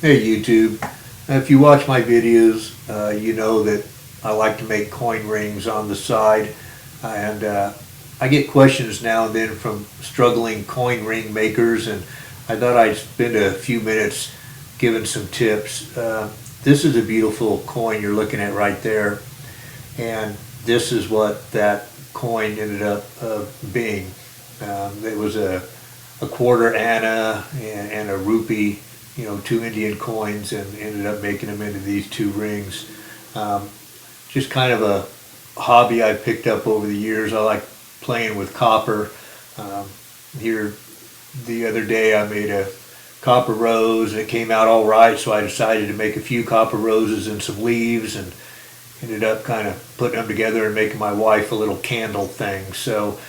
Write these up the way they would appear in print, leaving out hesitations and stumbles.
Hey YouTube, if you watch my videos, you know that I like to make coin rings on the side, and I get questions now and then from struggling coin ring makers, and I thought I'd spend a few minutes giving some tips. This is a beautiful coin you're looking at right there, and this is what that coin ended up being. It was a quarter anna and a rupee, you know, two Indian coins, and ended up making them into these two rings. Just kind of a hobby I picked up over the years. I like playing with copper. Here the other day I made a copper rose and it came out all right, so I decided to make a few copper roses and some leaves, and ended up kind of putting them together and making my wife a little candle thing. So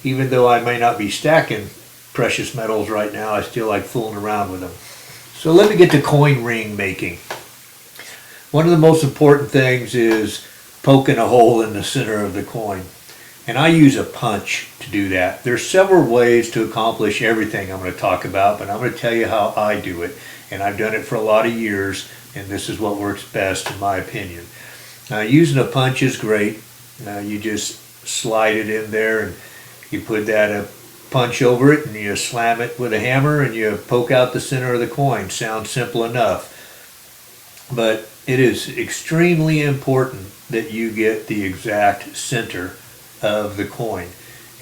even though I may not be stacking precious metals right now, I still like fooling around with them. So let me get to coin ring making. One of the most important things is poking a hole in the center of the coin. And I use a punch to do that. There's several ways to accomplish everything I'm going to talk about, but I'm going to tell you how I do it. And I've done it for a lot of years, and this is what works best in my opinion. Using a punch is great. You just slide it in there and you put that punch over it and you slam it with a hammer and you poke out the center of the coin. Sounds simple enough, but it is extremely important that you get the exact center of the coin.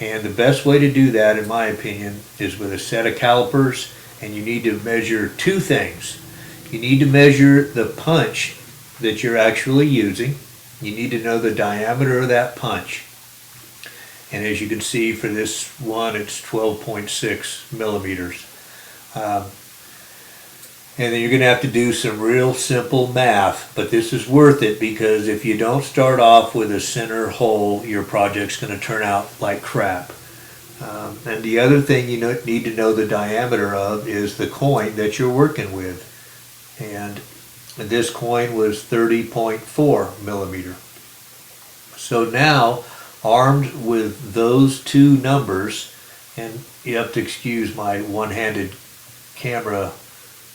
And the best way to do that, in my opinion, is with a set of calipers, and you need to measure two things. You need to measure the punch that you're actually using. You need to know the diameter of that punch. And as you can see for this one, it's 12.6 millimeters. And then you're going to have to do some real simple math, but this is worth it, because if you don't start off with a center hole, your project's going to turn out like crap. And the other thing you need to know the diameter of is the coin that you're working with. And this coin was 30.4 millimeter. So now, armed with those two numbers, and you have to excuse my one-handed camera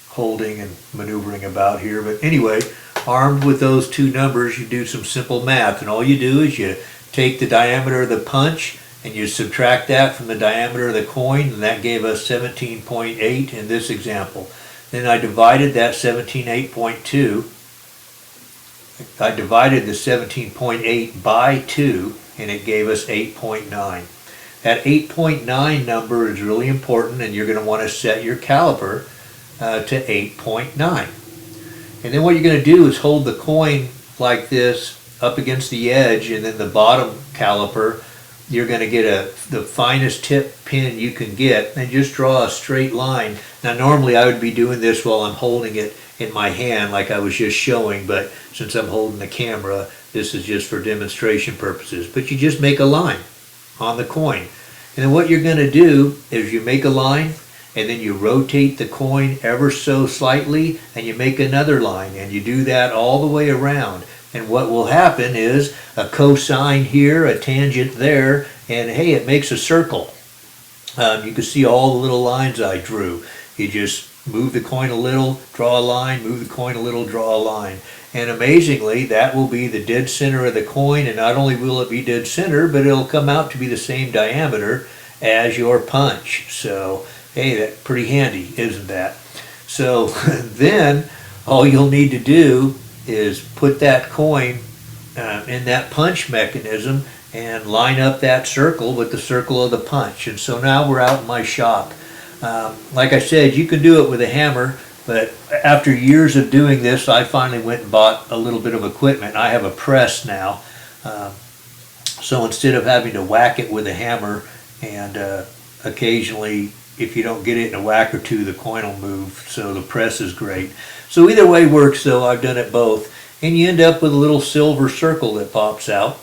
holding and maneuvering about here, but anyway, armed with those two numbers, you do some simple math, and all you do is you take the diameter of the punch and you subtract that from the diameter of the coin, and that gave us 17.8 in this example. Then I divided that 17.8.2, I divided the 17.8 by 2, and it gave us 8.9. That 8.9 number is really important, and you're going to want to set your caliper to 8.9. And then what you're going to do is hold the coin like this up against the edge, and then the bottom caliper, you're going to get the finest tip pin you can get, and just draw a straight line. Now normally I would be doing this while I'm holding it in my hand like I was just showing, but since I'm holding the camera, this is just for demonstration purposes. But you just make a line on the coin. And then what you're going to do is you make a line, and then you rotate the coin ever so slightly, and you make another line, and you do that all the way around. And what will happen is a cosine here, a tangent there, and hey, it makes a circle. You can see all the little lines I drew. You just move the coin a little, draw a line, move the coin a little, draw a line. And amazingly, that will be the dead center of the coin, and not only will it be dead center, but it'll come out to be the same diameter as your punch. So, hey, that's pretty handy, isn't that? So then, all you'll need to do is put that coin in that punch mechanism and line up that circle with the circle of the punch. And so now we're out in my shop. Like I said, you can do it with a hammer, but after years of doing this, I finally went and bought a little bit of equipment. I have a press now, so instead of having to whack it with a hammer, and occasionally if you don't get it in a whack or two, the coin will move, so the press is great. So either way works, though. I've done it both, and you end up with a little silver circle that pops out.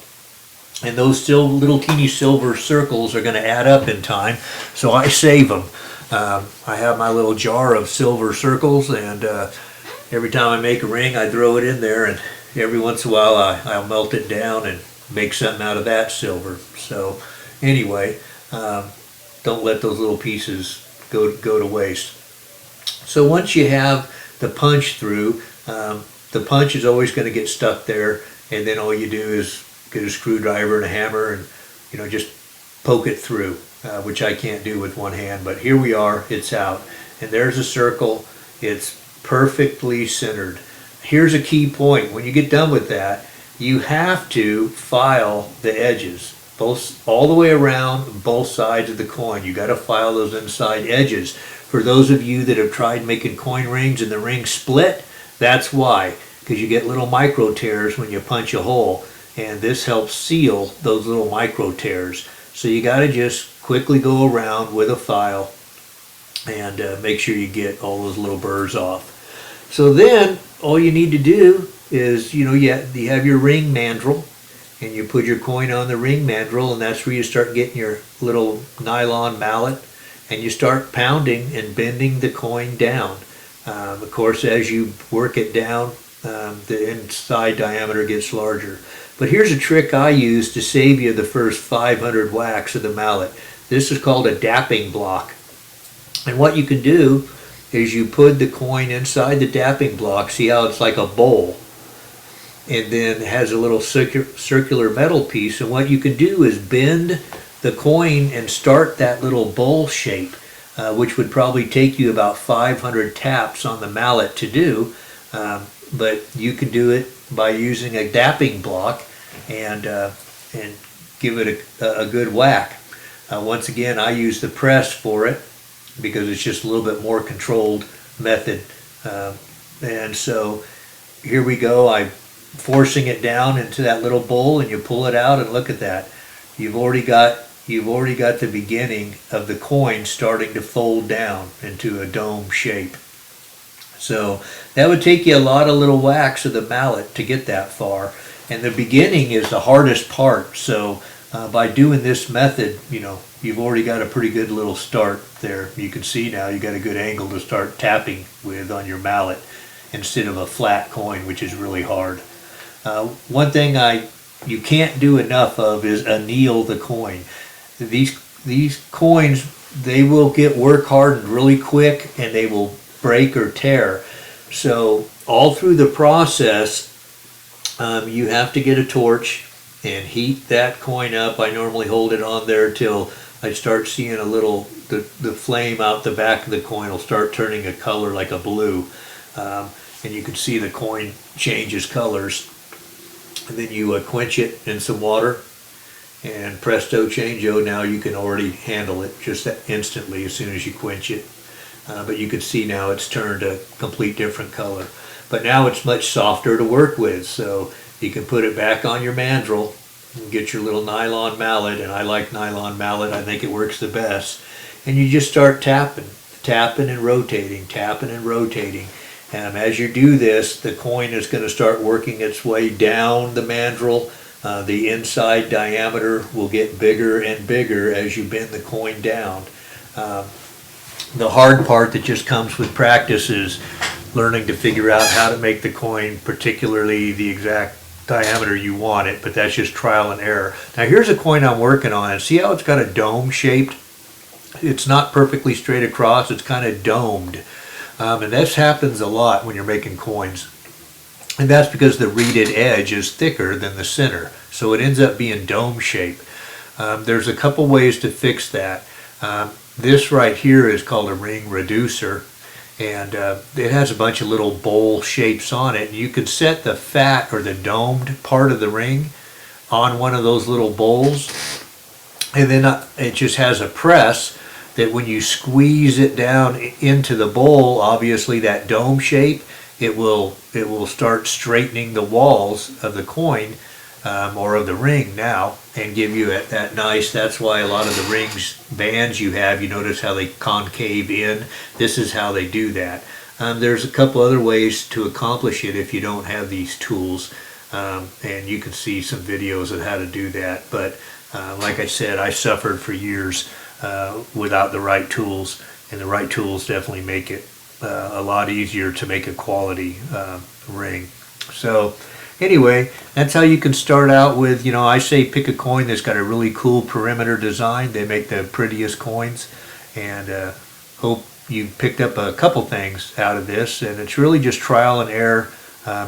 And those still little teeny silver circles are going to add up in time, so I save them. I have my little jar of silver circles, and every time I make a ring, I throw it in there, and every once in a while I'll melt it down and make something out of that silver. So anyway, don't let those little pieces go to waste. So once you have the punch through. The punch is always going to get stuck there, and then all you do is get a screwdriver and a hammer and, you know, just poke it through, which I can't do with one hand, but here we are, it's out. And there's a circle, it's perfectly centered. Here's a key point: when you get done with that, you have to file the edges, all the way around both sides of the coin. You got to file those inside edges. For those of you that have tried making coin rings and the rings split, that's why, because you get little micro tears when you punch a hole, and this helps seal those little micro tears. So you got to just quickly go around with a file and make sure you get all those little burrs off. So then all you need to do is, you have your ring mandrel, and you put your coin on the ring mandrel, and that's where you start getting your little nylon mallet, and you start pounding and bending the coin down. Of course, as you work it down, the inside diameter gets larger. But here's a trick I use to save you the first 500 whacks of the mallet. This is called a dapping block. And what you can do is you put the coin inside the dapping block. See how it's like a bowl, and then it has a little circular metal piece, and what you can do is bend the coin and start that little bowl shape, which would probably take you about 500 taps on the mallet to do, but you can do it by using a dapping block and give it a good whack. Once again, I use the press for it because it's just a little bit more controlled method, and so here we go. I'm forcing it down into that little bowl, and you pull it out, and look at that. You've already got the beginning of the coin starting to fold down into a dome shape. So that would take you a lot of little whacks of the mallet to get that far, and the beginning is the hardest part. So by doing this method, you've already got a pretty good little start there. You can see now you got a good angle to start tapping with on your mallet instead of a flat coin, which is really hard. One thing you can't do enough of is anneal the coin. These coins, they will get work hardened really quick, and they will break or tear. So all through the process, you have to get a torch and heat that coin up. I normally hold it on there till I start seeing the flame out the back of the coin will start turning a color like a blue, and you can see the coin changes colors. And then you quench it in some water, and presto changeo, now you can already handle it just instantly as soon as you quench it. But you can see now it's turned a complete different color. But now it's much softer to work with, so you can put it back on your mandrel and get your little nylon mallet, and I like nylon mallet, I think it works the best. And you just start tapping and rotating, tapping and rotating. As you do this, the coin is going to start working its way down the mandrel. The inside diameter will get bigger and bigger as you bend the coin down. The hard part that just comes with practice is learning to figure out how to make the coin particularly the exact diameter you want it, but that's just trial and error. Now here's a coin I'm working on, and see how it's got a dome shaped? It's not perfectly straight across, it's kind of domed. And this happens a lot when you're making coins. And that's because the reeded edge is thicker than the center. So it ends up being dome shape. There's a couple ways to fix that. This right here is called a ring reducer. And it has a bunch of little bowl shapes on it. And you can set the fat or the domed part of the ring on one of those little bowls. And then it just has a press that when you squeeze it down into the bowl, obviously that dome shape, it will start straightening the walls of the coin or of the ring now, and give you that nice. That's why a lot of the rings bands you have, you notice how they concave in. This is how they do that. There's a couple other ways to accomplish it if you don't have these tools, and you can see some videos of how to do that. But like I said, I suffered for years without the right tools, and the right tools definitely make it a lot easier to make a quality ring. So anyway, that's how you can start out with, I say pick a coin that's got a really cool perimeter design. They make the prettiest coins, and hope you've picked up a couple things out of this, and it's really just trial and error.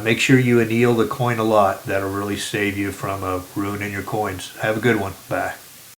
Make sure you anneal the coin a lot. That'll really save you from ruining your coins. Have a good one. Bye.